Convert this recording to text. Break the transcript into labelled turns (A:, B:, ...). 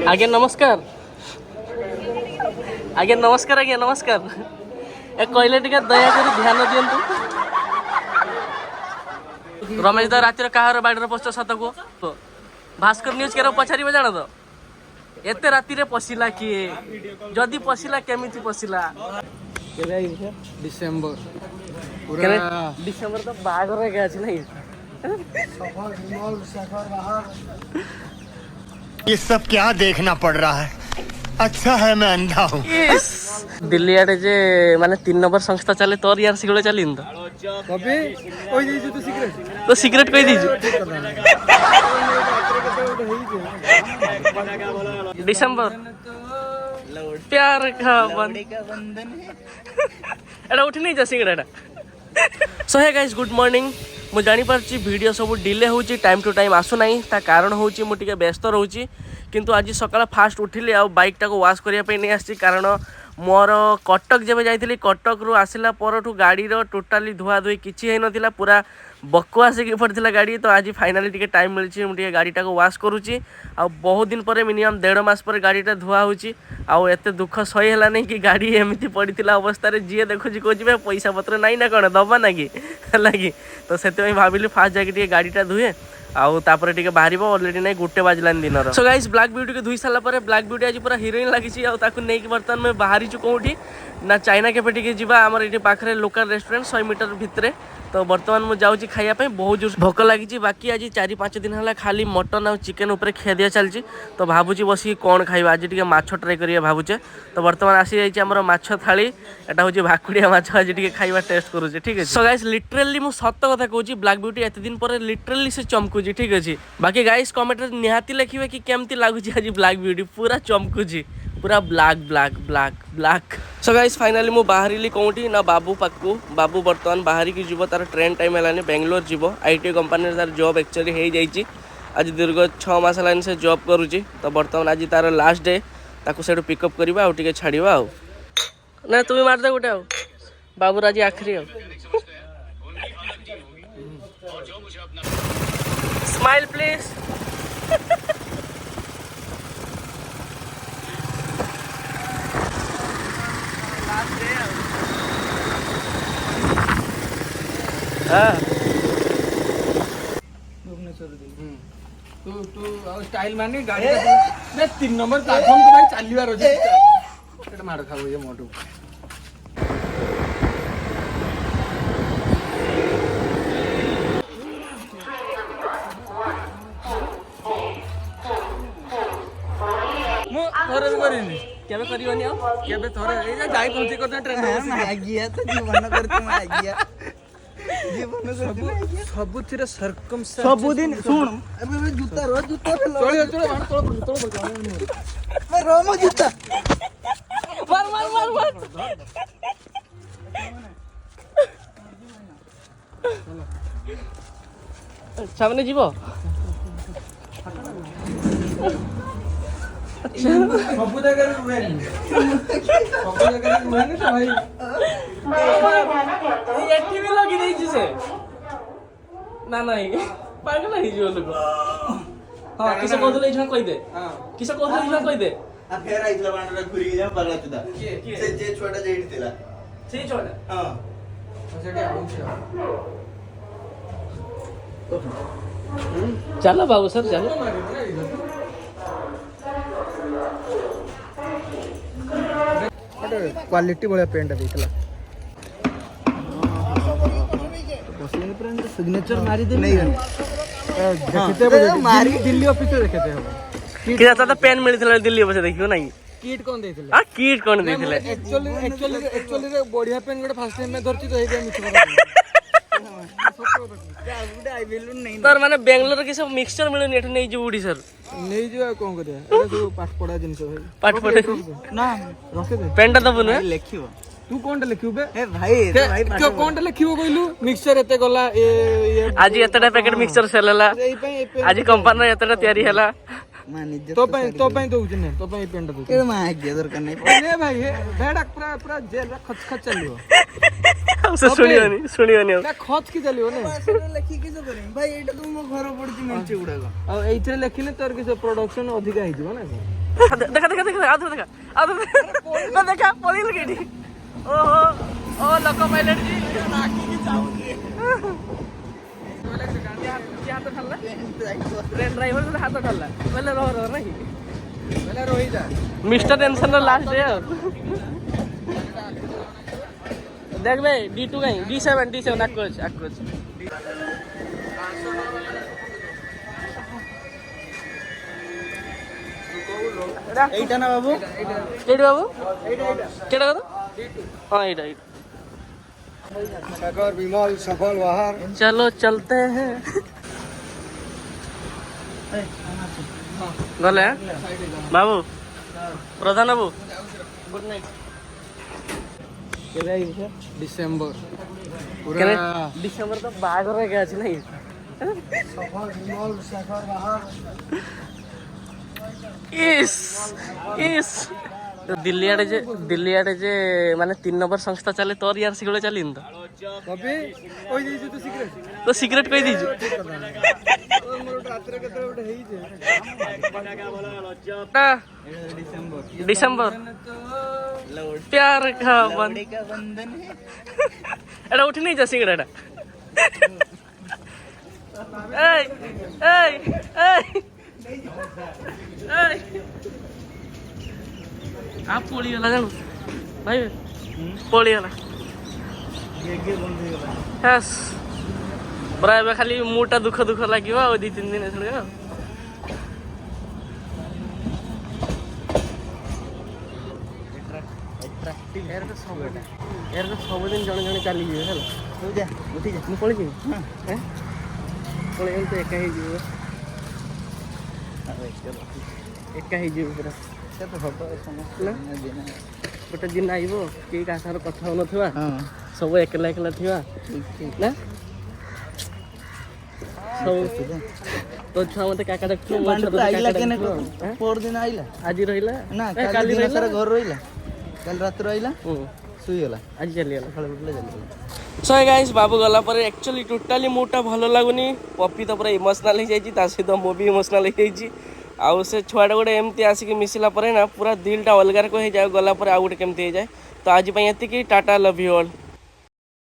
A: आज्ञा नमस्कार आज्ञा नमस्कार आज्ञा नमस्कार ए कहले टिके दया कर ध्यान दियंतु रमेश दा रातिर काहर बाड़ी रे पस्त सत को भास्कर न्यूज केरो पछारी जान तो एते राति रे पसिला किए जदी पसिला केमिति पसिला
B: डिसेंबर
A: पूरा डिसेंबर तो बागर के अछि नहीं
C: ये सब क्या देखना पड़ रहा है। अच्छा है मैं अंधा हूँ।
A: दिल्ली आड़े जे माने 3 नंबर संस्था चले तोर यार सिगळे चलिन तो
B: कभी कोई दीजु तो
A: सिगरेट कोई दीजु दिसंबर प्यार का बंधन एटा उठी नहीं जा सिगरेट सो हे गाइस गुड मॉर्निंग मु जानी पारची वीडियो सब डिले होची टाइम टू टाइम आसु नाही ता कारण होची मु टिके व्यस्त रहूची किंतु आज सकाळ फास्ट उठिली आ बाइक टाको वाश करिया पे नहीं आसी कारण मोर कटक जब जाइली कटक रु आसला परठू गाड़ी रो टोटाली धुआ धुई किछि हे नथिला पूरा बकवास की पड़ता गाड़ी तो आज फाइनाली टिके टाइम मिली मुझे गाड़ी टाको वाश करुच्ची आ बहुत दिन पर मिनिमम 1.5 मास पर गाड़ीटा धुआ होची आउ एते दुख सही है नहीं कि गाड़ी एमती पड़ा अवस्था जी देखुची कौच पैसा पत्र नाई ना कौन दबा ना कि तो से भाविली फास्ट जाके गाड़ीटा धुए आउ तापर टिके बाहर अलरेडी नहीं 1 बाजलानी दिन सो गाइस ब्लैक ब्यूटी के धुई सारा पर ब्लैक ब्यूटी आज पूरा हिरोइन लगी नहीं बर्तमान मैं बाहरी कौटी ना चाइना केफे टिके जीवा आमर ये पाखे लोकल रेस्टोरेंट 100 मीटर भितर तो बर्तमान मुझे जाऊँगी खाइबा बहुत जोर भोक लगी बाकी आज 4-5 दिन है खाली मटन और चिकेन उपर खिया दिया चलती तो भावुची बस कौन खाइबा आज टी माछ ट्राए करिए भावुचे तो बर्तमान आसी जाइए आम माछ थाली एटा हूँ भाकुड़िया माछ आज टी खाइबा टेस्ट करुचे ठीक है सो गाइस लिटरेली मु सत कथा कहूँ ब्लैक ब्यूटी एत दिन पर लिटरेली से चमकुची ठीक अच्छे बाकी गाइस कमेंट निहाती लिखे कि केमती लगुच आज ब्लैक ब्यूटी पूरा चमकुची पूरा black black black black so guys finally मु बाहरी कौटी ना बाबू पाकू बाबू बर्तमान बाहरी की जीव तार ट्रेन टाइम है बेंगलोर जीव आईटी कंपनी तार जॉब एक्चुअली हो जाइए आज दीर्घ 6 मास है से जॉब करुच्ची तो बर्तमान आज तार लास्ट डे ताकू से पिकअप करवा आउ टे छाड़ा आउ ना तुम्हें मारदे गोटे आउ बाबू आज आखिरी आउ स्माइल प्लीज
B: तू स्टाइल माने गाड़ी 3 नंबर प्लेटफॉर्म तो भाई चलिबार अछि एटा मार खाबो ये मोटू मो थोरे करिनी
A: केबे करिवनी आ
B: केबे थोरे ए जाई पहुंची करता ट्रेन में
D: आगिया तो जीवन करते मैं आगिया
B: सबुथिरे सरकम
D: सबुदिन सुन अबे जूता रो जूता पे
B: चलो
D: मैं रो मो जूता
A: मार सामने जीव
B: सब जगह रुहेनी तो भाई
A: एठी भी लगी देछि से ना नहीं पागल है जो लोग हां किसे कहले इछा कहि दे हां किसे कहले इछा कहि दे
D: आ फेर आइतला बांडरा घुरी जा पगला तुदा से जे छोटा जेडी थिला
A: से छोटा
D: हां
B: सेटे आउछ
A: चलो बाबू सर चलो
B: क्वालिटी बड़ा पेंट देखला
D: सिग्नेचर मारी दे नहीं
B: देखते मारी दिल्ली ऑफिस से देखते हो
A: कि ज्यादा पेन मिलथिला दिल्ली बसे देखियो नहीं
B: किट कौन देथिले
A: आ किट कोन देथिले
B: एक्चुअली बढ़िया पेन गोटे फर्स्ट टाइम में धरती तो हे गया मिछ
D: आई बेलून नहीं
A: तर माने बेंगलोर के सब मिक्सचर मिलनी एठ नहीं जो उड़ी सर
B: नहीं जो कौन करिया एटा सब पाठ पढ़ा जिंस भाई
A: पाठ पढ़े
D: ना
B: रखे दे
A: पेनटा दबु न
D: लिखियो
B: तू कोनटा लिखियो बे
D: ए भाई
B: क्यों कोनटा लिखियो कहलु मिक्सचर एते गला ए
A: आज एतटा पैकेट मिक्सचर सेल हला आज कंपनी एतटा तयारी हला
D: मानी
B: तो पे दउछ ने तो पे पेंट दउछ
D: ए मां आज्ञा दरकार नहीं
B: ए भाई भेड़ा पूरा जेल खच चलियो
A: से सुनियोनी
B: ना खच की चलियो ने
D: लेखि के जो करें भाई एटा तो मो घर पड़ती मेंचे उड़ागो
B: आ एइथरे लेखिले तोर के प्रोडक्शन अधिक आइ जीव ना
A: देखा देखा देखा आधर देखा ना देखा पड़ी लगी ओहो ओ लोको पायलट जी हाथ ठल्ला ट्रेन ड्राइवर से हाथ ठल्ला पहले रो नहीं
B: पहले Rohit
A: mister tension last day देख बे D2 कहीं D7 अक्रोच
D: এইটা না বাবু
A: केड़ी बाबू केड़ा करो हाँ इधर
B: सागर विमल सफल बाहर
A: चलो चलते हैं गले बाबू प्रधान बाबू गुड नाइट
B: डिसेंबर
A: डिसेंबर तो बागर गया नहीं
B: सफल विमल सागर बाहर
A: इस दिल्ली आड़े जे माने 3 नंबर संस्था चले तोर यार सिगड़े चलीन
B: कभी कोई दी तू सिगरेट
A: तो सिगरेट कही दीजिए
B: मोर रात्र के तो उठे ही जे
A: डिसेंबर प्यार का
D: बंधन है
A: एड़ा उठ नहीं जा सिगड़ा एड़ा ए ए ए आप पोड़ी वाला जानो भाई पोड़ी वाला यस प्राय खाली मुटा दुख लगे 2-3 दिन छड़े यार तो सबदिन जड़े जड़े चली है
D: उठी जा
A: पड़ी जी पड़े तो एका ही पूरा गोटे दिन आइब कि क्या साथ कथा हो सब एकला एकला थी ना सब तो छुआ मत काका देख
D: दिन आइला
A: आज रहिला
D: ना काली दिन सारा घर रहिला कल रात रहिला सुई गला
A: आज चली गला
D: सकाळ उठले जल्दी
A: सो गाइस बाबू गला पर एक्चुअली टोटाली मुटा भल लगुनि पपी तो पूरा इमोशनल हो जाइए सहित मो भी इमोशनल हो जाइए आउ से छुआटा गोटे एमती आसिक मिसिला ना पूरा दिलटा अलगार को हो जाए गला पर आउ गोटे केमती हो जाए तो आज ये टाटा लव यू ऑल।